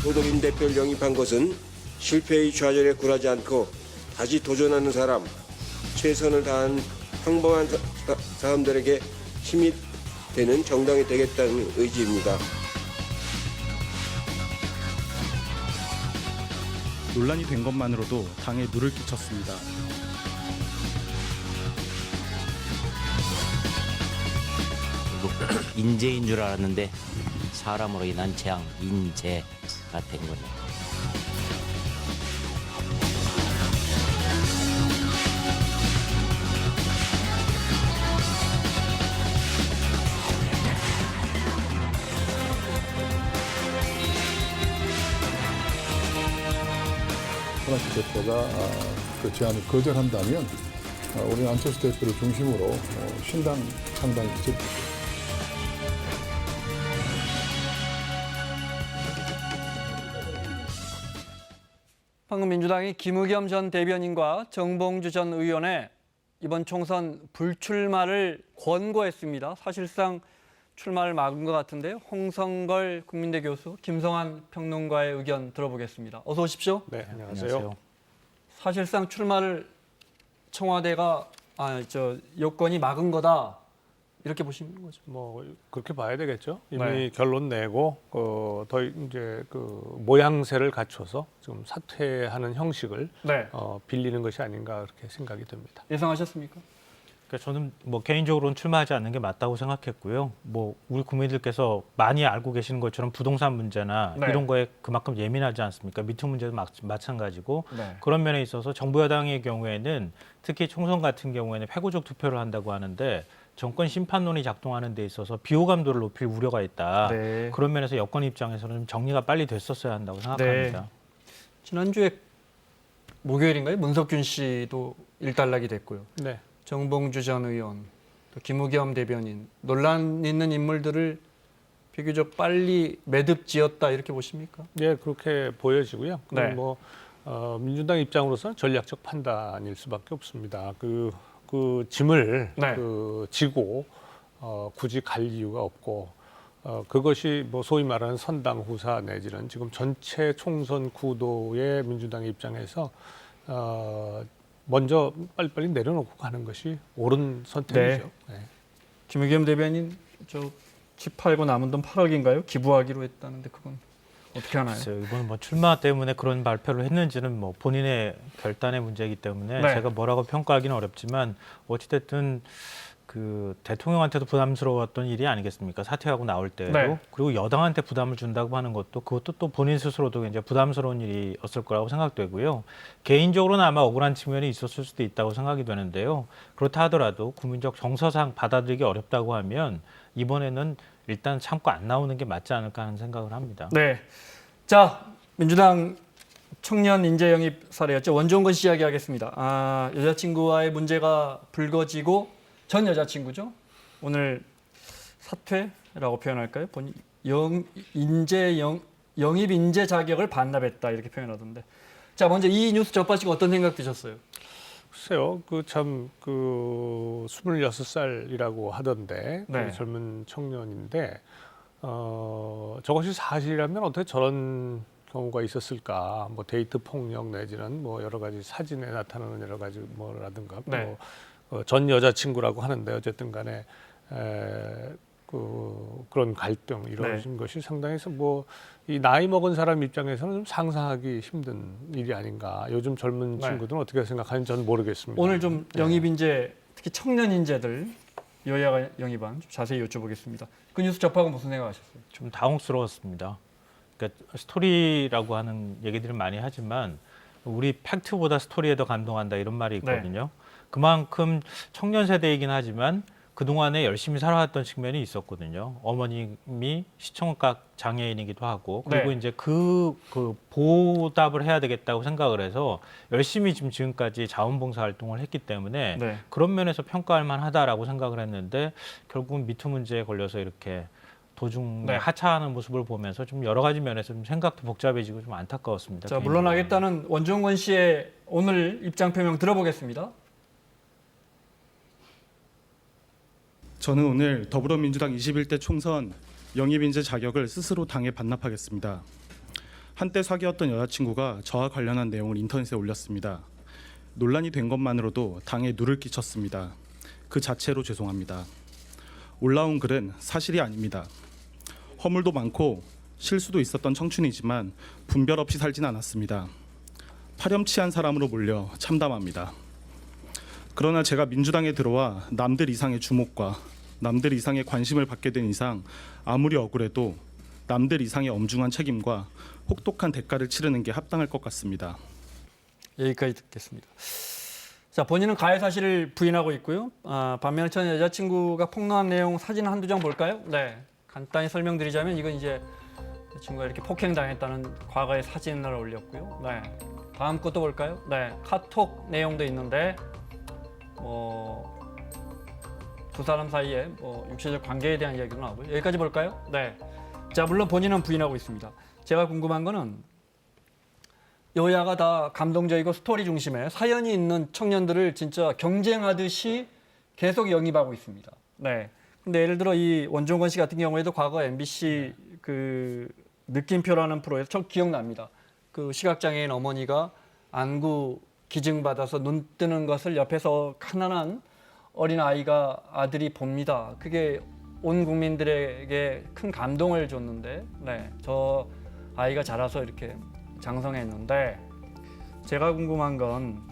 도덕인 대표를 영입한 것은 실패의 좌절에 굴하지 않고 다시 도전하는 사람, 최선을 다한 평범한 사람들에게 힘이 되는 정당이 되겠다는 의지입니다. 논란이 된 것만으로도 당에 누를 끼쳤습니다. 인재인 줄 알았는데 사람으로 인한 재앙, 인재가 된 거네요. 손학규 대표가 그 제안을 거절한다면 우리 안철수 대표를 중심으로 신당 창당이 있을 것입니다. 방금 민주당이 김의겸 전 대변인과 정봉주 전 의원의 이번 총선 불출마를 권고했습니다. 사실상 출마를 막은 것 같은데요. 홍성걸 국민대 교수, 김성환 평론가의 의견 들어보겠습니다. 어서 오십시오. 네, 안녕하세요. 사실상 출마를 청와대가 여권이 막은 거다 이렇게 보시는 거죠. 뭐 그렇게 봐야 되겠죠. 이미 네. 결론 내고 더 이제 그 모양새를 갖춰서 지금 사퇴하는 형식을 네. 빌리는 것이 아닌가 그렇게 생각이 듭니다. 예상하셨습니까? 그러니까 저는 뭐 개인적으로는 출마하지 않는 게 맞다고 생각했고요. 뭐 우리 국민들께서 많이 알고 계시는 것처럼 부동산 문제나 네. 이런 거에 그만큼 예민하지 않습니까? 미투 문제도 마찬가지고 네. 그런 면에 있어서 정부 여당의 경우에는 특히 총선 같은 경우에는 패구적 투표를 한다고 하는데 정권 심판론이 작동하는 데 있어서 비호감도를 높일 우려가 있다. 네. 그런 면에서 여권 입장에서는 좀 정리가 빨리 됐었어야 한다고 생각합니다. 네. 지난주에 목요일인가요? 문석균 씨도 일단락이 됐고요. 네. 정봉주 전 의원, 또 김의겸 대변인, 논란 있는 인물들을 비교적 빨리 매듭지었다 이렇게 보십니까? 예, 그렇게 보여지고요. 네. 뭐 민주당 입장으로서는 전략적 판단일 수밖에 없습니다. 그 짐을 네. 지고 굳이 갈 이유가 없고 그것이 뭐 소위 말하는 선당 후사 내지는 지금 전체 총선 구도의 민주당의 입장에서 먼저 빨리빨리 내려놓고 가는 것이 옳은 선택이죠. 네. 김의겸 대변인 집 팔고 남은 돈 8억인가요? 기부하기로 했다는데 그건 어떻게 하나요? 글쎄요, 이번 뭐 출마 때문에 그런 발표를 했는지는 뭐 본인의 결단의 문제이기 때문에 네. 제가 뭐라고 평가하기는 어렵지만 어찌됐든 그 대통령한테도 부담스러웠던 일이 아니겠습니까? 사퇴하고 나올 때도 네. 그리고 여당한테 부담을 준다고 하는 그것도 또 본인 스스로도 굉장히 부담스러운 일이었을 거라고 생각되고요. 개인적으로는 아마 억울한 측면이 있었을 수도 있다고 생각이 되는데요. 그렇다 하더라도 국민적 정서상 받아들이기 어렵다고 하면 이번에는 일단 참고 안 나오는 게 맞지 않을까 하는 생각을 합니다. 네. 자, 민주당 청년 인재 영입 사례였죠. 원종건 씨 이야기하겠습니다. 여자친구와의 문제가 불거지고 전 여자친구죠. 오늘 사퇴라고 표현할까요? 본인 영입 인재 자격을 반납했다 이렇게 표현하던데. 자, 먼저 이 뉴스 접하시고 어떤 생각 드셨어요? 글쎄요, 그 26살이라고 하던데 네. 그 젊은 청년인데 저것이 사실이라면 어떻게 저런 경우가 있었을까? 뭐 데이트 폭력 내지는 뭐 여러 가지 사진에 나타나는 여러 가지 뭐라든가 네. 전 여자친구라고 하는데 어쨌든 간에 그런 갈등 이런 것이 상당히 뭐 이 나이 먹은 사람 입장에서는 좀 상상하기 힘든 일이 아닌가. 요즘 젊은 네. 친구들은 어떻게 생각하는지 저는 모르겠습니다. 오늘 좀 영입 인재, 특히 청년 인재들 여야가 영입안 좀 자세히 여쭤보겠습니다. 그 뉴스 접하고 무슨 생각하셨어요? 좀 당혹스러웠습니다. 그러니까 스토리라고 하는 얘기들을 많이 하지만 우리 팩트보다 스토리에 더 감동한다 이런 말이 있거든요. 그만큼 청년 세대이긴 하지만 그동안에 열심히 살아왔던 측면이 있었거든요. 어머님이 시청각 장애인이기도 하고 그리고 이제 그 보답을 해야 되겠다고 생각을 해서 열심히 지금까지 자원봉사 활동을 했기 때문에 그런 면에서 평가할 만하다라고 생각을 했는데 결국은 미투 문제에 걸려서 이렇게 도중에 하차하는 모습을 보면서 좀 여러 가지 면에서 좀 생각도 복잡해지고 좀 안타까웠습니다. 자, 물러나겠다는 원종건 씨의 오늘 입장 표명 들어보겠습니다. 저는 오늘 더불어민주당 21대 총선 영입인재 자격을 스스로 당에 반납하겠습니다. 한때 사귀었던 여자친구가 저와 관련한 내용을 인터넷에 올렸습니다. 논란이 된 것만으로도 당에 누를 끼쳤습니다. 그 자체로 죄송합니다. 올라온 글은 사실이 아닙니다. 허물도 많고 실수도 있었던 청춘이지만 분별 없이 살진 않았습니다. 파렴치한 사람으로 몰려 참담합니다. 그러나 제가 민주당에 들어와 남들 이상의 주목과 남들 이상의 관심을 받게 된 이상 아무리 억울해도 남들 이상의 엄중한 책임과 혹독한 대가를 치르는 게 합당할 것 같습니다. 여기까지 듣겠습니다. 자, 본인은 가해 사실을 부인하고 있고요. 반면에 전 여자친구가 폭로한 내용 사진 한두 장 볼까요? 네, 간단히 설명드리자면 이건 이제 여자친구가 이렇게 폭행당했다는 과거의 사진을 올렸고요. 네, 다음 것도 볼까요? 네, 카톡 내용도 있는데 두 사람 사이에 육체적 관계에 대한 이야기도 나오고요. 여기까지 볼까요? 네. 자, 물론 본인은 부인하고 있습니다. 제가 궁금한 거는 여야가 다 감동적이고 스토리 중심의 사연이 있는 청년들을 진짜 경쟁하듯이 계속 영입하고 있습니다. 네. 근데 예를 들어 이 원종건 씨 같은 경우에도 과거 MBC 그 느낌표라는 프로에서 저 기억납니다. 그 시각장애인 어머니가 안구 기증 받아서 눈 뜨는 것을 옆에서 가난한 어린 아이가 아들이 봅니다. 그게 온 국민들에게 큰 감동을 줬는데, 네, 저 아이가 자라서 이렇게 장성했는데, 제가 궁금한 건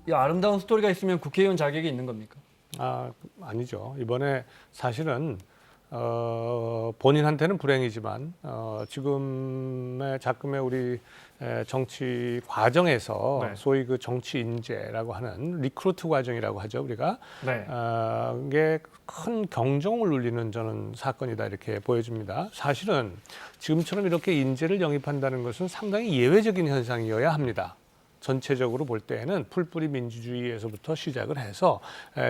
이 아름다운 스토리가 있으면 국회의원 자격이 있는 겁니까? 아니죠. 이번에 사실은 본인한테는 불행이지만 지금의 작금의 우리 정치 과정에서 네. 소위 그 정치 인재라고 하는 리크루트 과정이라고 하죠, 우리가. 네. 이게 큰 경종을 울리는 저는 사건이다 이렇게 보여집니다. 사실은 지금처럼 이렇게 인재를 영입한다는 것은 상당히 예외적인 현상이어야 합니다. 전체적으로 볼 때에는 풀뿌리 민주주의에서부터 시작을 해서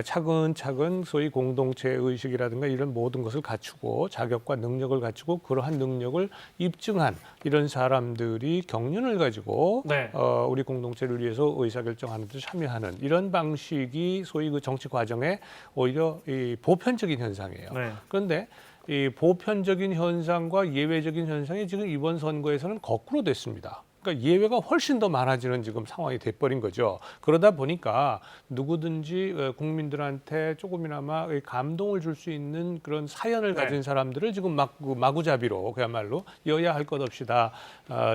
차근차근 소위 공동체 의식이라든가 이런 모든 것을 갖추고 자격과 능력을 갖추고 그러한 능력을 입증한 이런 사람들이 경륜을 가지고 네. 우리 공동체를 위해서 의사결정하는 데 참여하는 이런 방식이 소위 그 정치 과정의 오히려 이 보편적인 현상이에요. 네. 그런데 이 보편적인 현상과 예외적인 현상이 지금 이번 선거에서는 거꾸로 됐습니다. 그러니까 예외가 훨씬 더 많아지는 지금 상황이 돼버린 거죠. 그러다 보니까 누구든지 국민들한테 조금이나마 감동을 줄 수 있는 그런 사연을 가진 사람들을 지금 마구잡이로 그야말로 여야 할 것 없이 다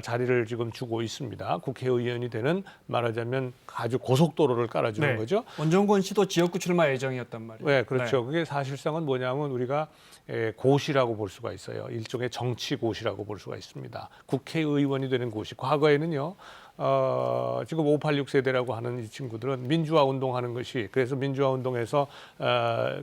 자리를 지금 주고 있습니다. 국회의원이 되는 말하자면 아주 고속도로를 깔아주는 거죠. 원종건 씨도 지역구 출마 예정이었단 말이에요. 네, 그렇죠. 그게 사실상은 뭐냐면 우리가 고시라고 볼 수가 있어요. 일종의 정치 고시라고 볼 수가 있습니다. 국회의원이 되는 고시. 과거에는요. 지금 586 세대라고 하는 이 친구들은 민주화 운동하는 것이 그래서 민주화 운동에서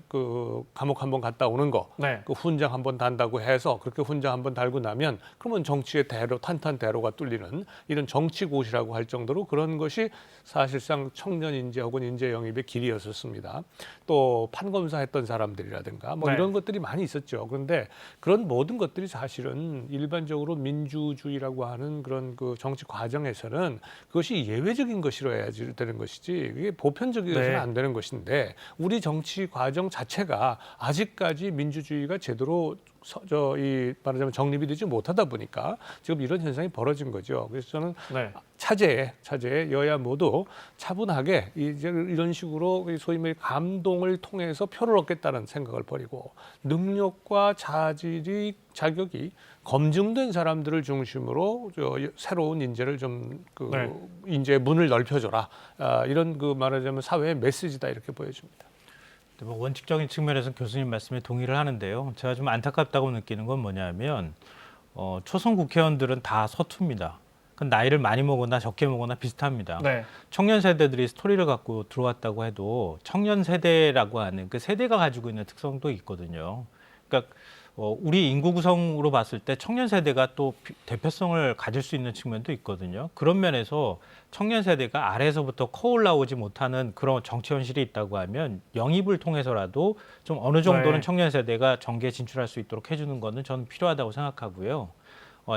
그 감옥 한번 갔다 오는 거, 네. 그 훈장 한번 단다고 해서 그렇게 훈장 한번 달고 나면 그러면 정치의 대로 탄탄 대로가 뚫리는 이런 정치 고시라고 할 정도로 그런 것이 사실상 청년 인재 혹은 인재 영입의 길이었었습니다. 또 판검사했던 사람들이라든가 뭐 이런 것들이 많이 있었죠. 그런데 그런 모든 것들이 사실은 일반적으로 민주주의라고 하는 그런 그 정치 과정에서는 그것이 예외적인 것이라야 되는 것이지 그게 보편적이어서는 안 되는 것인데 우리 정치 과정 자체가 아직까지 민주주의가 제대로 말하자면 정립이 되지 못하다 보니까 지금 이런 현상이 벌어진 거죠. 그래서 저는 차제에 여야 모두 차분하게 이제 이런 식으로 소위 말해 감동을 통해서 표를 얻겠다는 생각을 버리고 능력과 자격이 검증된 사람들을 중심으로 새로운 인재를 좀 인재의 문을 넓혀줘라. 이런 그 말하자면 사회의 메시지다 이렇게 보여집니다. 뭐 원칙적인 측면에서 교수님 말씀에 동의를 하는데요. 제가 좀 안타깝다고 느끼는 건 뭐냐면 초선 국회의원들은 다 서투입니다. 나이를 많이 먹거나 적게 먹거나 비슷합니다. 네. 청년 세대들이 스토리를 갖고 들어왔다고 해도 청년 세대라고 하는 그 세대가 가지고 있는 특성도 있거든요. 그러니까 우리 인구 구성으로 봤을 때 청년 세대가 또 대표성을 가질 수 있는 측면도 있거든요. 그런 면에서 청년 세대가 아래에서부터 커 올라오지 못하는 그런 정치 현실이 있다고 하면 영입을 통해서라도 좀 어느 정도는 청년 세대가 정계에 진출할 수 있도록 해주는 거는 저는 필요하다고 생각하고요.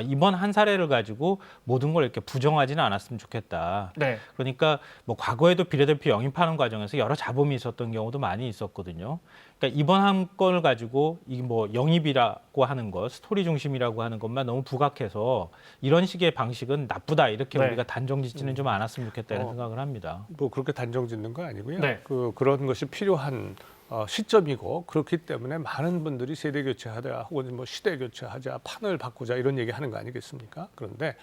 이번 한 사례를 가지고 모든 걸 이렇게 부정하지는 않았으면 좋겠다. 네. 그러니까 뭐 과거에도 비례대표 영입하는 과정에서 여러 잡음이 있었던 경우도 많이 있었거든요. 그러니까 이번 한 건을 가지고 이 뭐 영입이라고 하는 것, 스토리 중심이라고 하는 것만 너무 부각해서 이런 식의 방식은 나쁘다 이렇게 네. 우리가 단정짓지는 좀 않았으면 좋겠다 이런 생각을 합니다. 뭐 그렇게 단정짓는 거 아니고요. 네. 그런 것이 필요한 시점이고 그렇기 때문에 많은 분들이 세대 교체하자 혹은 뭐 시대 교체하자 판을 바꾸자 이런 얘기하는 거 아니겠습니까? 그런데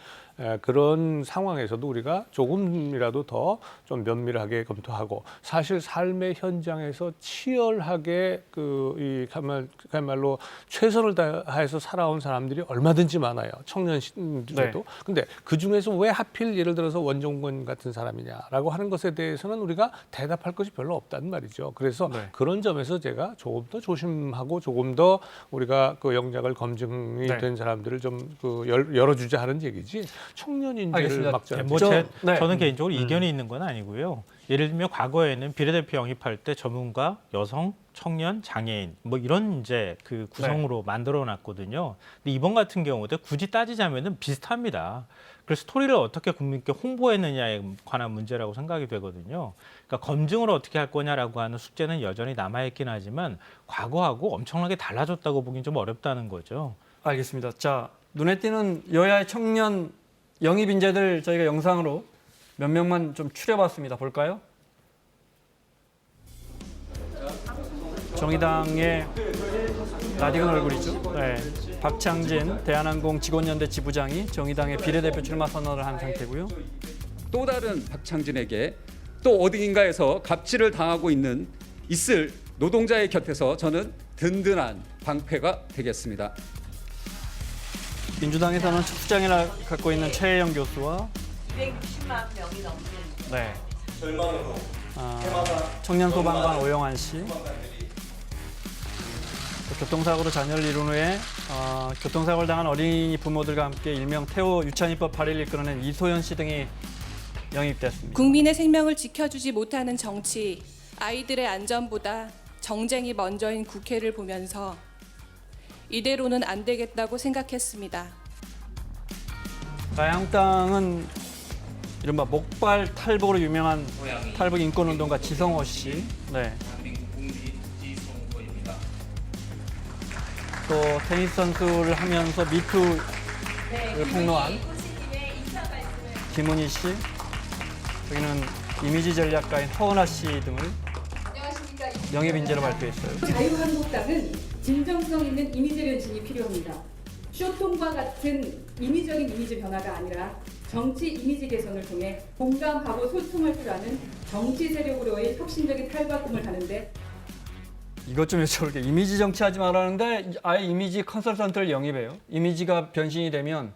그런 상황에서도 우리가 조금이라도 더 좀 면밀하게 검토하고 사실 삶의 현장에서 치열하게 그야말로 최선을 다해서 살아온 사람들이 얼마든지 많아요. 청년들도. 네. 근데 그 중에서 왜 하필 예를 들어서 원종건 같은 사람이냐라고 하는 것에 대해서는 우리가 대답할 것이 별로 없단 말이죠. 그래서 네. 그런 점에서 제가 조금 더 조심하고 조금 더 우리가 그 영작을 검증이 네. 된 사람들을 좀 열어주자 하는 얘기지 청년 인재를 알겠습니다. 막자는 뭐 네. 저는 개인적으로 이견이 있는 건 아니고요. 예를 들면 과거에는 비례대표 영입할 때 전문가, 여성, 청년, 장애인 뭐 이런 이제 그 구성으로 만들어놨거든요. 근데 이번 같은 경우도 굳이 따지자면은 비슷합니다. 그래서 스토리를 어떻게 국민께 홍보했느냐에 관한 문제라고 생각이 되거든요. 그러니까 검증을 어떻게 할 거냐라고 하는 숙제는 여전히 남아있긴 하지만 과거하고 엄청나게 달라졌다고 보긴 좀 어렵다는 거죠. 알겠습니다. 자, 눈에 띄는 여야의 청년 영입 인재들 저희가 영상으로 몇 명만 좀 추려봤습니다. 볼까요? 정의당의 낯익은 얼굴이죠. 네. 박창진 대한항공 직원연대 지부장이 정의당의 비례대표 출마 선언을 한 상태고요. 또 다른 박창진에게 또 어딘가에서 갑질을 당하고 있을 노동자의 곁에서 저는 든든한 방패가 되겠습니다. 민주당에서는 수장이라 갖고 있는 최혜영 교수와 260만 명이 넘는 네. 청년 소방관 오영환 씨, 또 교통사고로 자녀를 이룬 후에 교통사고를 당한 어린이 부모들과 함께 일명 태호 유치원입법 발의를 이끌어낸 이소연 씨 등이 영입됐습니다. 국민의 생명을 지켜주지 못하는 정치, 아이들의 안전보다 정쟁이 먼저인 국회를 보면서 이대로는 안 되겠다고 생각했습니다. 한국당은 이른바 목발 탈북으로 유명한 탈북 인권운동가 지성호 씨, 네. 또 테니스 선수를 하면서 미투 폭로한 김은희 씨, 여기는 이미지 전략가인 허은하 씨 등을 영입 인재로 발표했어요. 자유한국당은 진정성 있는 이미지 변신이 필요합니다. 쇼통과 같은 인위적인 이미지 변화가 아니라 정치 이미지 개선을 통해 공감하고 소통할 줄 아는 정치 세력으로의 혁신적인 탈바꿈을 하는데 이것 좀 여쭤볼게요. 이미지 정치하지 말라는데 아예 이미지 컨설턴트를 영입해요. 이미지가 변신이 되면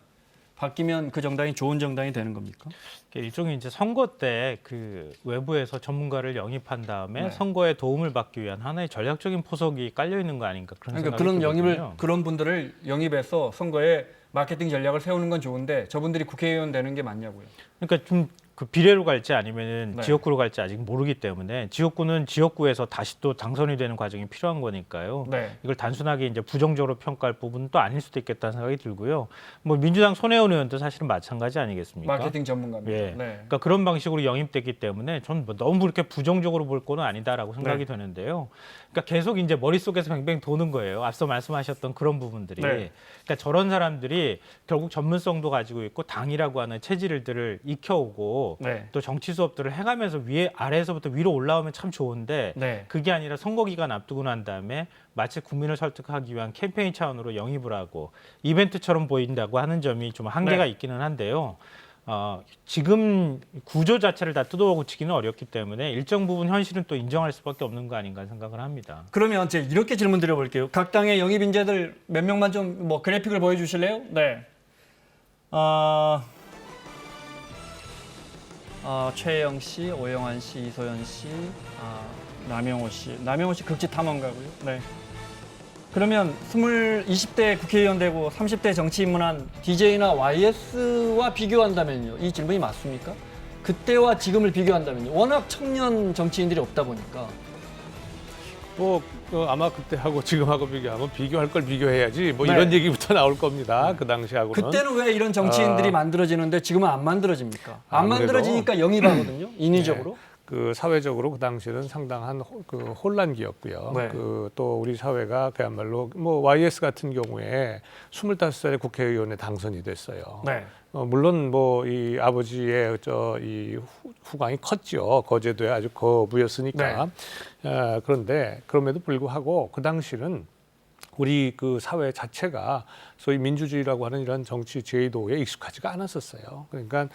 바뀌면 그 정당이 좋은 정당이 되는 겁니까? 일종의 이제 선거 때 그 외부에서 전문가를 영입한 다음에 네. 선거에 도움을 받기 위한 하나의 전략적인 포석이 깔려 있는 거 아닌가 그런 그러니까 생각이 그런 영입을 들거든요. 그런 분들을 영입해서 선거에 마케팅 전략을 세우는 건 좋은데 저분들이 국회의원 되는 게 맞냐고요. 그러니까 좀 그 비례로 갈지 아니면은 네. 지역구로 갈지 아직 모르기 때문에 지역구는 지역구에서 다시 또 당선이 되는 과정이 필요한 거니까요. 네. 이걸 단순하게 이제 부정적으로 평가할 부분은 또 아닐 수도 있겠다는 생각이 들고요. 뭐 민주당 손혜원 의원도 사실은 마찬가지 아니겠습니까? 마케팅 전문가입니다. 예. 네. 그러니까 그런 방식으로 영입됐기 때문에 저는 뭐 너무 그렇게 부정적으로 볼 거는 아니다라고 생각이 네. 되는데요. 그러니까 계속 이제 머릿속에서 뱅뱅 도는 거예요. 앞서 말씀하셨던 그런 부분들이. 네. 그러니까 저런 사람들이 결국 전문성도 가지고 있고 당이라고 하는 체질들을 익혀오고 네. 또 정치 수업들을 해가면서 아래에서부터 위로 올라오면 참 좋은데 네. 그게 아니라 선거 기간 앞두고 난 다음에 마치 국민을 설득하기 위한 캠페인 차원으로 영입을 하고 이벤트처럼 보인다고 하는 점이 좀 한계가 네. 있기는 한데요. 지금 구조 자체를 다 뜯어고치기는 어렵기 때문에 일정 부분 현실은 또 인정할 수밖에 없는 거 아닌가 생각을 합니다. 그러면 제가 이렇게 질문 드려볼게요. 각 당의 영입 인재들 몇 명만 좀 뭐 그래픽을 보여주실래요? 네. 최혜영 씨, 오영환 씨, 이소연 씨, 남영호 씨. 남영호 씨 극지 탐험가고요. 네. 그러면 20대 국회의원 되고 30대 정치 입문한 DJ나 YS와 비교한다면요. 이 질문이 맞습니까? 그때와 지금을 비교한다면요. 워낙 청년 정치인들이 없다 보니까. 아마 그때하고 지금하고 비교하면 비교할 걸 비교해야지 뭐 네. 이런 얘기부터 나올 겁니다. 그 당시하고는. 그때는 왜 이런 정치인들이 만들어지는데 지금은 안 만들어집니까? 안 아무래도 만들어지니까 영입하거든요. 인위적으로. 그 사회적으로 그 당시는 상당한 그 혼란기였고요. 네. 또 우리 사회가 그야말로 뭐 YS 같은 경우에 25살에 국회의원에 당선이 됐어요. 네. 물론 뭐 이 아버지의 이 후광이 컸죠. 거제도에 아주 거부였으니까. 그런데 그럼에도 불구하고 그 당시는 우리 그 사회 자체가 소위 민주주의라고 하는 이런 정치 제도에 익숙하지가 않았었어요. 그러니까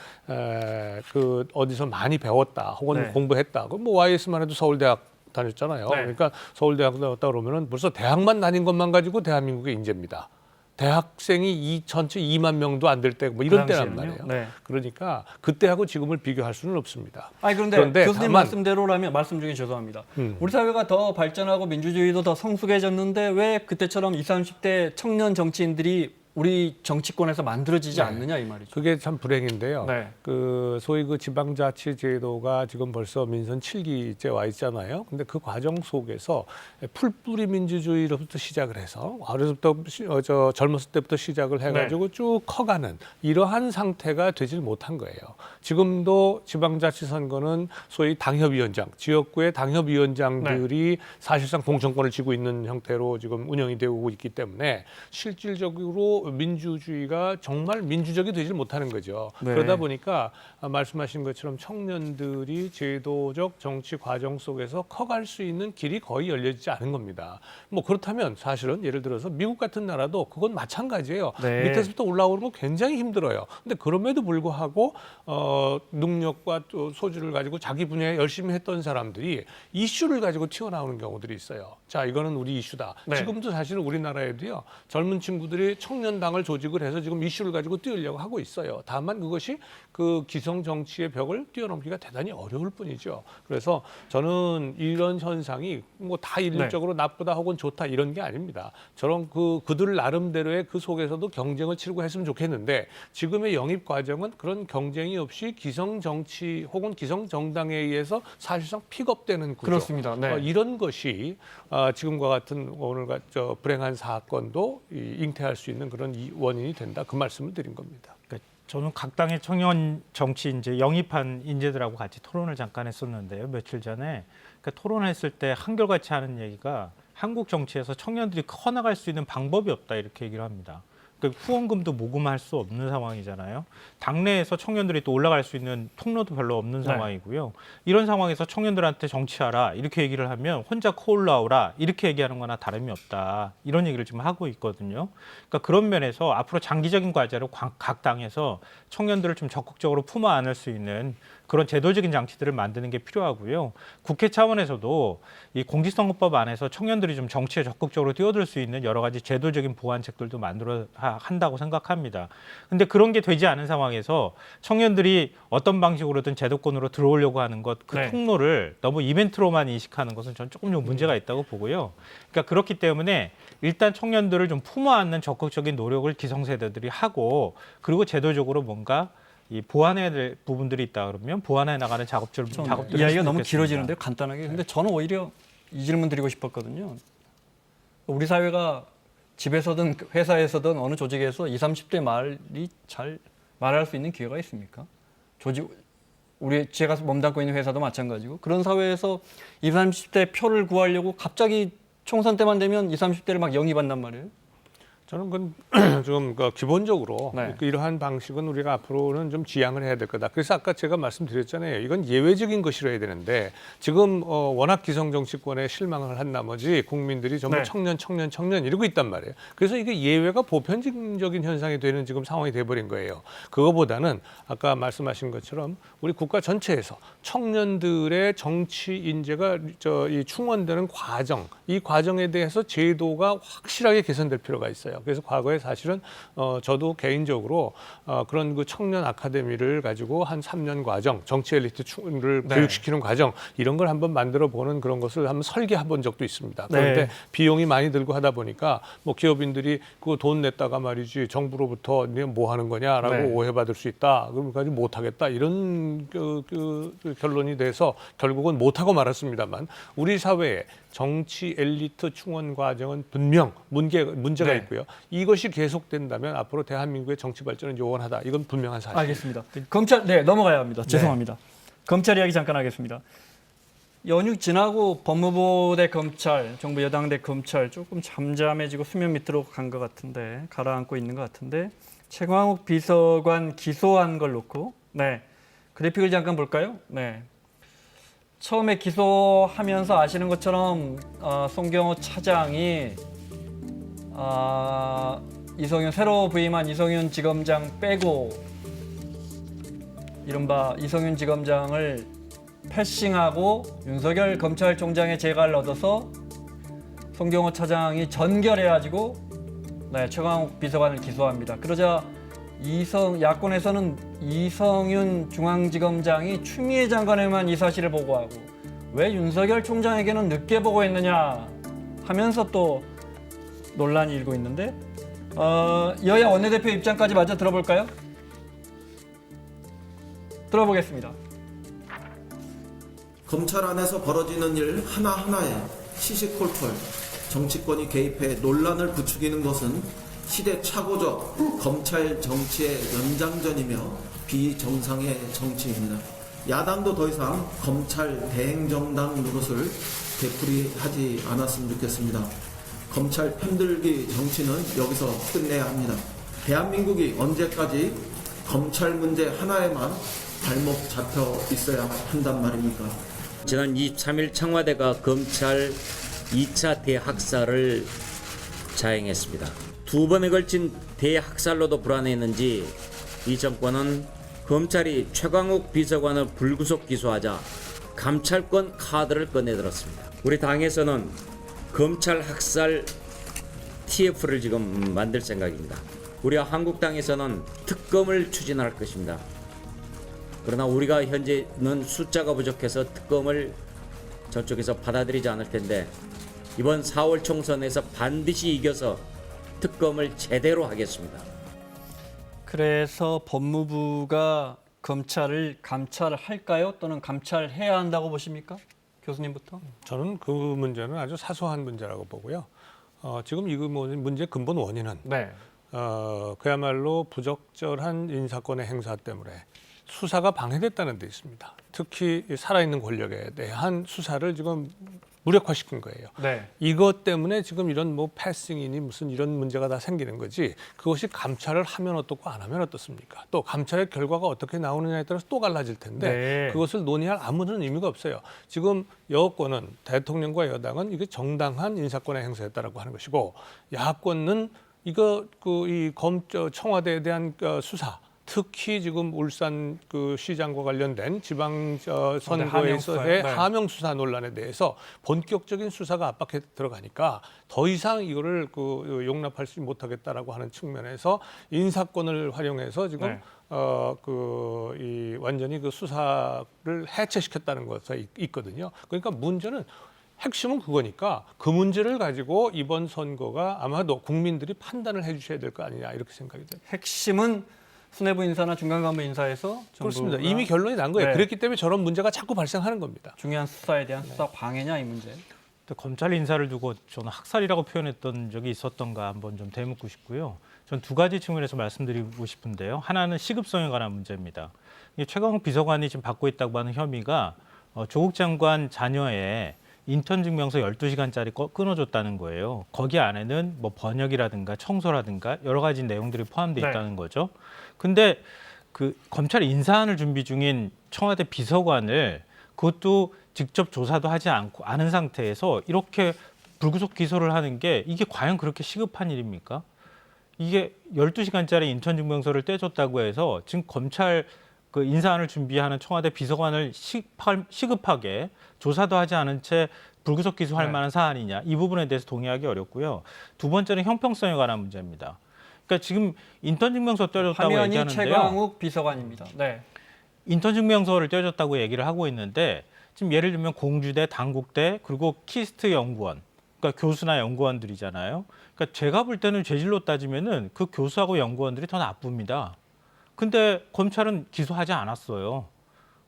그 어디서 많이 배웠다 혹은 공부했다. 뭐 YS만 해도 서울대학 다녔잖아요. 그러니까 서울대학 다녔다 그러면은 벌써 대학만 다닌 것만 가지고 대한민국의 인재입니다. 대학생이 전체 2만 명도 안 될 때 뭐 이런 때란 말이에요. 네. 그러니까 그때하고 지금을 비교할 수는 없습니다. 아니 그런데 교수님 다만, 말씀대로라면 말씀 중에 죄송합니다. 우리 사회가 더 발전하고 민주주의도 더 성숙해졌는데 왜 그때처럼 20, 30대 청년 정치인들이 우리 정치권에서 만들어지지 않느냐 이 말이죠. 그게 참 불행인데요. 네. 그 소위 그 지방자치 제도가 지금 벌써 민선 7기째 와 있잖아요. 근데 그 과정 속에서 풀뿌리 민주주의로부터 시작을 해서 어려서부터 젊었을 때부터 시작을 해가지고 쭉 커가는 이러한 상태가 되질 못한 거예요. 지금도 지방자치 선거는 소위 당협위원장, 지역구의 당협위원장들이 사실상 공천권을 쥐고 있는 형태로 지금 운영이 되고 있기 때문에 실질적으로 민주주의가 정말 민주적이 되질 못하는 거죠. 그러다 보니까 말씀하신 것처럼 청년들이 제도적 정치 과정 속에서 커갈 수 있는 길이 거의 열려지지 않은 겁니다. 뭐 그렇다면 사실은 예를 들어서 미국 같은 나라도 그건 마찬가지예요. 밑에서부터 올라오는 거 굉장히 힘들어요. 근데 그럼에도 불구하고 능력과 또 소질을 가지고 자기 분야에 열심히 했던 사람들이 이슈를 가지고 튀어나오는 경우들이 있어요. 자, 이거는 우리 이슈다. 지금도 사실은 우리나라에도요. 젊은 친구들이 청년당을 조직을 해서 지금 이슈를 가지고 뛰으려고 하고 있어요. 다만 그것이 그 기성 정치의 벽을 뛰어넘기가 대단히 어려울 뿐이죠. 그래서 저는 이런 현상이 뭐 다 일률적으로 나쁘다 혹은 좋다 이런 게 아닙니다. 저런 그들 나름대로의 그 속에서도 경쟁을 치르고 했으면 좋겠는데 지금의 영입 과정은 그런 경쟁이 없이 기성 정치 혹은 기성 정당에 의해서 사실상 픽업되는 구조. 그렇습니다. 이런 것이 지금과 같은 오늘 불행한 사건도 잉태할 수 있는 그런 원인이 된다. 그 말씀을 드린 겁니다. 그러니까 저는 각 당의 청년 정치 인재 영입한 인재들하고 같이 토론을 잠깐 했었는데요. 며칠 전에 그러니까 토론했을 때 한결같이 하는 얘기가 한국 정치에서 청년들이 커나갈 수 있는 방법이 없다 이렇게 얘기를 합니다. 그러니까 후원금도 모금할 수 없는 상황이잖아요. 당내에서 청년들이 또 올라갈 수 있는 통로도 별로 없는 상황이고요. 이런 상황에서 청년들한테 정치하라 이렇게 얘기를 하면 혼자 코 올라오라 이렇게 얘기하는 거나 다름이 없다. 이런 얘기를 지금 하고 있거든요. 그러니까 그런 면에서 앞으로 장기적인 과제로 각 당에서 청년들을 좀 적극적으로 품어 안을 수 있는 그런 제도적인 장치들을 만드는 게 필요하고요. 국회 차원에서도 이 공직선거법 안에서 청년들이 좀 정치에 적극적으로 뛰어들 수 있는 여러 가지 제도적인 보완책들도 만들어야 한다고 생각합니다. 근데 그런 게 되지 않은 상황에서 청년들이 어떤 방식으로든 제도권으로 들어오려고 하는 것, 그 통로를 너무 이벤트로만 인식하는 것은 저는 조금 좀 문제가 있다고 보고요. 그러니까 그렇기 때문에 일단 청년들을 좀 품어 안는 적극적인 노력을 기성세대들이 하고 그리고 제도적으로 뭔가 이 보완해야 될 부분들이 있다 그러면 보완해 나가는 작업들을 이야기가 너무 길어지는데 간단하게. 근데 저는 오히려 이 질문 드리고 싶었거든요. 우리 사회가 집에서든 회사에서든 어느 조직에서 20, 30대 말이 잘 말할 수 있는 기회가 있습니까? 제가 몸담고 있는 회사도 마찬가지고 그런 사회에서 20, 30대 표를 구하려고 갑자기 총선 때만 되면 20, 30대를 막 영입한단 말이에요. 저는 그건 좀 기본적으로 이러한 방식은 우리가 앞으로는 좀 지양을 해야 될 거다. 그래서 아까 제가 말씀드렸잖아요. 이건 예외적인 것이라 해야 되는데 지금 워낙 기성 정치권에 실망을 한 나머지 국민들이 전부 청년 이러고 있단 말이에요. 그래서 이게 예외가 보편적인 현상이 되는 지금 상황이 돼버린 거예요. 그거보다는 아까 말씀하신 것처럼 우리 국가 전체에서 청년들의 정치 인재가 이 충원되는 과정, 이 과정에 대해서 제도가 확실하게 개선될 필요가 있어요. 그래서 과거에 사실은 저도 개인적으로 그런 그 청년 아카데미를 가지고 한 3년 과정, 정치 엘리트를 교육시키는 과정 이런 걸 한번 만들어 보는 그런 것을 한번 설계해 본 적도 있습니다. 그런데 비용이 많이 들고 하다 보니까 뭐 기업인들이 그거 돈 냈다가 말이지 정부로부터 뭐 하는 거냐라고 오해받을 수 있다. 그러니까 못 하겠다 이런 그 결론이 돼서 결국은 못 하고 말았습니다만 우리 사회에 정치 엘리트 충원 과정은 분명 문제가 네. 있고요. 이것이 계속된다면 앞으로 대한민국의 정치 발전은 요원하다. 이건 분명한 사실입니다. 알겠습니다. 검찰 넘어가야 합니다. 죄송합니다. 검찰 이야기 잠깐 하겠습니다. 연휴 지나고 법무부 대 검찰, 정부 여당 대 검찰 조금 잠잠해지고 수면 밑으로 간 것 같은데 가라앉고 있는 것 같은데 최광욱 비서관 기소한 걸 놓고 그래픽을 잠깐 볼까요? 처음에 기소하면서 아시는 것처럼 송경호 차장이 이성윤 새로 부임한 이성윤 지검장 빼고 이른바 이성윤 지검장을 패싱하고 윤석열 검찰총장의 재가를 얻어서 송경호 차장이 전결해가지고 최광욱 비서관을 기소합니다. 그러자 야권에서는 이성윤 중앙지검장이 추미애 장관에만 이 사실을 보고하고 왜 윤석열 총장에게는 늦게 보고했느냐 하면서 또 논란이 일고 있는데 여야 원내대표 입장까지 마저 들어볼까요? 들어보겠습니다. 검찰 안에서 벌어지는 일 하나하나에 시시콜콜 정치권이 개입해 논란을 부추기는 것은 시대착오적 검찰 정치의 연장전이며 비정상의 정치입니다. 야당도 더 이상 검찰 대행정당 노릇을 되풀이하지 않았으면 좋겠습니다. 검찰 편들기 정치는 여기서 끝내야 합니다. 대한민국이 언제까지 검찰 문제 하나에만 발목 잡혀 있어야 한단 말입니까? 지난 23일 청와대가 검찰 2차 대학살을 자행했습니다. 2번에 걸친 대학살로도 불안했는지 이 정권은 검찰이 최광욱 비서관을 불구속 기소하자 감찰권 카드를 꺼내들었습니다. 우리 당에서는 검찰 학살 TF를 지금 만들 생각입니다. 우리와 한국당에서는 특검을 추진할 것입니다. 그러나 우리가 현재는 숫자가 부족해서 특검을 저쪽에서 받아들이지 않을 텐데 이번 4월 총선에서 반드시 이겨서 특검을 제대로 하겠습니다. 그래서 법무부가 검찰을 감찰할까요? 또는 감찰해야 한다고 보십니까? 교수님부터. 저는 그 문제는 아주 사소한 문제라고 보고요. 지금 이 문제 근본 원인은 그야말로 부적절한 인사권의 행사 때문에 수사가 방해됐다는 데 있습니다. 특히 살아있는 권력에 대한 수사를 지금 무력화시킨 거예요. 이것 때문에 지금 이런 패싱이니 무슨 이런 문제가 다 생기는 거지. 그것이 감찰을 하면 어떻고 안 하면 어떻습니까? 또 감찰의 결과가 어떻게 나오느냐에 따라서 또 갈라질 텐데 그것을 논의할 아무런 의미가 없어요. 지금 여권은 대통령과 여당은 이게 정당한 인사권의 행사였다라고 하는 것이고 야권은 이 청와대에 대한 수사. 특히 지금 울산 시장과 관련된 지방 선거에서의 하명 수사 논란에 대해서 본격적인 수사가 압박해 들어가니까 더 이상 이거를 용납할 수 못하겠다라고 하는 측면에서 인사권을 활용해서 지금 완전히 수사를 해체시켰다는 것이 있거든요. 그러니까 문제는 핵심은 그거니까 그 문제를 가지고 이번 선거가 아마도 국민들이 판단을 해주셔야 될 거 아니냐 이렇게 생각이 됩니다. 핵심은 수뇌부 인사나 중간간부 인사에서 그렇습니다. 이미 결론이 난 거예요. 그랬기 때문에 저런 문제가 자꾸 발생하는 겁니다. 중요한 수사에 대한 수사 방해냐 이 문제. 검찰 인사를 두고 저는 학살이라고 표현했던 적이 있었던가 한번 좀 되묻고 싶고요. 전 두 가지 측면에서 말씀드리고 싶은데요. 하나는 시급성에 관한 문제입니다. 최광욱 비서관이 지금 받고 있다고 하는 혐의가 조국 장관 자녀의 인턴 증명서 12시간짜리 끊어줬다는 거예요. 거기 안에는 번역이라든가 청소라든가 여러 가지 내용들이 포함되어 있다는 거죠. 근데 검찰 인사안을 준비 중인 청와대 비서관을 그것도 직접 조사도 하지 않은 상태에서 이렇게 불구속 기소를 하는 게 이게 과연 그렇게 시급한 일입니까? 이게 12시간짜리 인턴 증명서를 떼줬다고 해서 지금 검찰 인사안을 준비하는 청와대 비서관을 시급하게 조사도 하지 않은 채 불구속 기소할 만한 사안이냐. 이 부분에 대해서 동의하기 어렵고요. 두 번째는 형평성에 관한 문제입니다. 그러니까 지금 인턴 증명서 떼줬다고 얘기하는데요. 화면이 최광욱 비서관입니다. 인턴 증명서를 떼줬다고 얘기를 하고 있는데 지금 예를 들면 공주대, 단국대 그리고 키스트 연구원, 그러니까 교수나 연구원들이잖아요. 그러니까 제가 볼 때는 죄질로 따지면은 그 교수하고 연구원들이 더 나쁩니다. 근데 검찰은 기소하지 않았어요.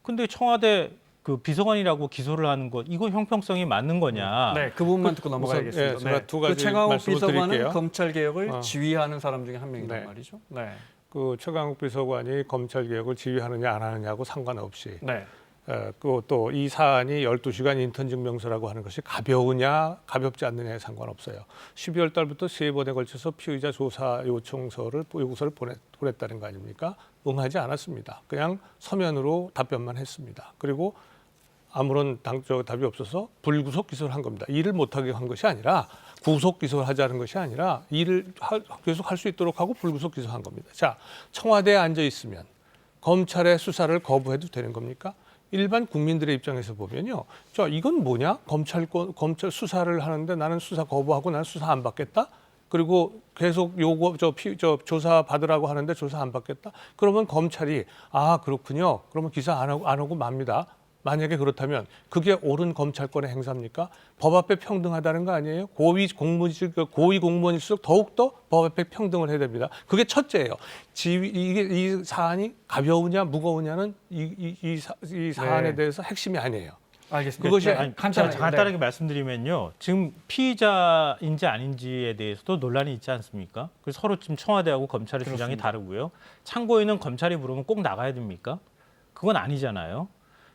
근데 청와대 그 비서관이라고 기소를 하는 것 이거 형평성이 맞는 거냐? 네, 그 부분만 듣고 넘어가야겠습니다. 우선, 제가 두 가지 그 최강욱 말씀을 비서관은 드릴게요. 검찰 개혁을 지휘하는 사람 중에 한 명이란 네. 말이죠. 네. 그 최강욱 비서관이 검찰 개혁을 지휘하느냐 안 하느냐하고 상관없이 네. 또 이 사안이 12시간 인턴 증명서라고 하는 것이 가벼우냐 가볍지 않느냐에 상관없어요. 12월 달부터 3번에 걸쳐서 피의자 조사 요구서를 보냈다는 거 아닙니까? 응하지 않았습니다. 그냥 서면으로 답변만 했습니다. 그리고 아무런 답이 없어서 불구속 기소를 한 겁니다. 일을 못하게 한 것이 아니라 구속 기소를 하자는 것이 아니라 일을 계속 할 수 있도록 하고 불구속 기소한 겁니다. 자, 청와대에 앉아 있으면 검찰의 수사를 거부해도 되는 겁니까? 일반 국민들의 입장에서 보면요. 자, 이건 뭐냐? 검찰 수사를 하는데 나는 수사 거부하고 나는 수사 안 받겠다? 그리고 계속 조사 받으라고 하는데 조사 안 받겠다? 그러면 검찰이 아, 그렇군요. 그러면 기사 안 하고 맙니다. 만약에 그렇다면 그게 옳은 검찰권의 행사입니까? 법 앞에 평등하다는 거 아니에요? 고위 공무원일수록 더욱더 법 앞에 평등을 해야 됩니다. 그게 첫째예요. 이 사안이 가벼우냐 무거우냐는 이 사안에 대해서 핵심이 아니에요. 알겠습니다. 그것이 간단하게 말씀드리면요. 지금 피의자인지 아닌지에 대해서도 논란이 있지 않습니까? 그래서 서로 지금 청와대하고 검찰의 주장이 다르고요. 참고인은 검찰이 부르면 꼭 나가야 됩니까? 그건 아니잖아요.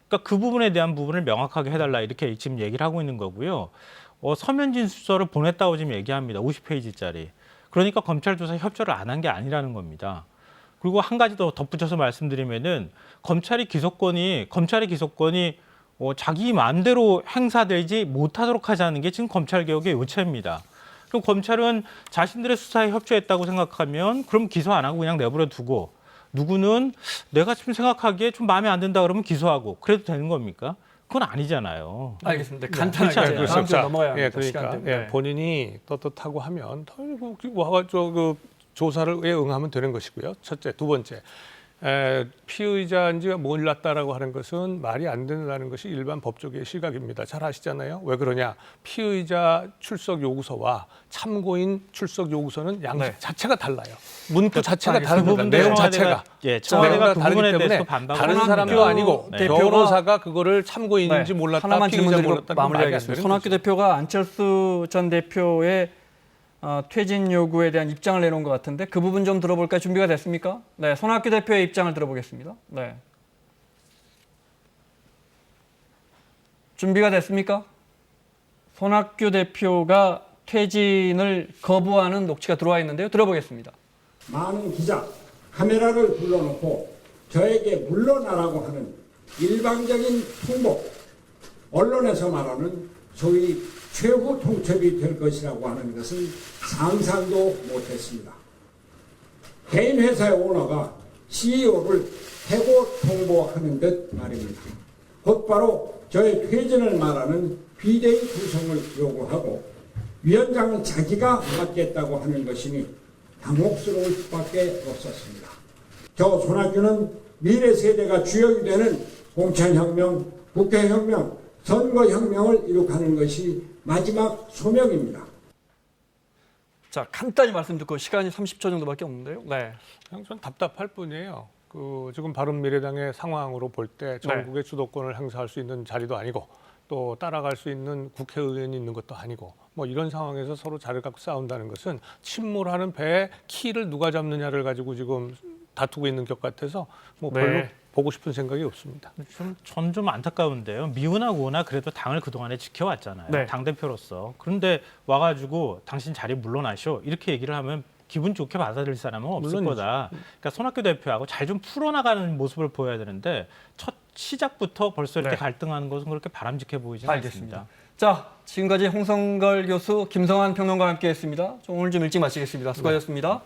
그러니까 그 부분에 대한 부분을 명확하게 해달라 이렇게 지금 얘기를 하고 있는 거고요. 서면 진술서를 보냈다고 지금 얘기합니다. 50페이지짜리. 그러니까 검찰 조사에 협조를 안 한 게 아니라는 겁니다. 그리고 한 가지 더 덧붙여서 말씀드리면은 검찰의 기소권이 자기 마음대로 행사되지 못하도록 하자는 게 지금 검찰 개혁의 요체입니다. 그럼 검찰은 자신들의 수사에 협조했다고 생각하면 그럼 기소 안 하고 그냥 내버려 두고 누구는 내가 지금 생각하기에 좀 마음에 안 든다 그러면 기소하고 그래도 되는 겁니까? 그건 아니잖아요. 알겠습니다. 간단하게 다음 주 넘어야 합니다. 그러니까 본인이 떳떳하고 하면 와가지고 조사를 응하면 되는 것이고요. 첫째, 두 번째. 피의자인지가 몰랐다라고 하는 것은 말이 안 된다는 것이 일반 법조계의 시각입니다. 잘 아시잖아요. 왜 그러냐? 피의자 출석 요구서와 참고인 출석 요구서는 양식 자체가 달라요. 문구 자체가 다릅니다. 내용 자체가. 청와대가 그 부분에 대해서 다른 사람도 아니고 변호사가 그거를 참고인인지 몰랐다, 하나만 피의자 질문 몰랐다. 드리고 마무리하겠습니다. 손학규 대표가 안철수 전 대표의 퇴진 요구에 대한 입장을 내놓은 것 같은데 그 부분 좀 들어볼까요? 준비가 됐습니까? 네, 손학규 대표의 입장을 들어보겠습니다. 네. 준비가 됐습니까? 손학규 대표가 퇴진을 거부하는 녹취가 들어와 있는데요. 들어보겠습니다. 많은 기자, 카메라를 불러놓고 저에게 물러나라고 하는 일방적인 통보, 언론에서 말하는 소위 최후 통첩이 될 것이라고 하는 것은 상상도 못했습니다. 개인 회사의 오너가 CEO를 해고 통보하는 듯 말입니다. 곧바로 저의 퇴진을 말하는 비대위 구성을 요구하고 위원장은 자기가 맡겠다고 하는 것이니 당혹스러울 수밖에 없었습니다. 저 손학규는 미래 세대가 주역이 되는 공천혁명, 국회혁명, 선거혁명을 이룩하는 것이 마지막 소명입니다. 자, 간단히 말씀 듣고 시간이 30초 정도밖에 없는데요. 네. 그냥 전 답답할 뿐이에요. 지금 바른미래당의 상황으로 볼 때 전국의 주도권을 행사할 수 있는 자리도 아니고 또 따라갈 수 있는 국회의원이 있는 것도 아니고 뭐 이런 상황에서 서로 자리를 갖고 싸운다는 것은 침몰하는 배의 키를 누가 잡느냐를 가지고 지금 다투고 있는 것 같아서 뭐 별로 보고 싶은 생각이 없습니다. 전 좀 안타까운데요. 미우나 고우나 그래도 당을 그동안에 지켜왔잖아요. 네. 당대표로서. 그런데 와가지고 당신 자리 물러나시오. 이렇게 얘기를 하면 기분 좋게 받아들일 사람은 없을 물론이죠. 거다. 그러니까 손학규 대표하고 잘 좀 풀어나가는 모습을 보여야 되는데 첫 시작부터 벌써 이렇게 갈등하는 것은 그렇게 바람직해 보이지 않습니다. 자, 지금까지 홍성걸 교수, 김성환 평론가와 함께했습니다. 오늘 좀 일찍 마치겠습니다. 수고하셨습니다.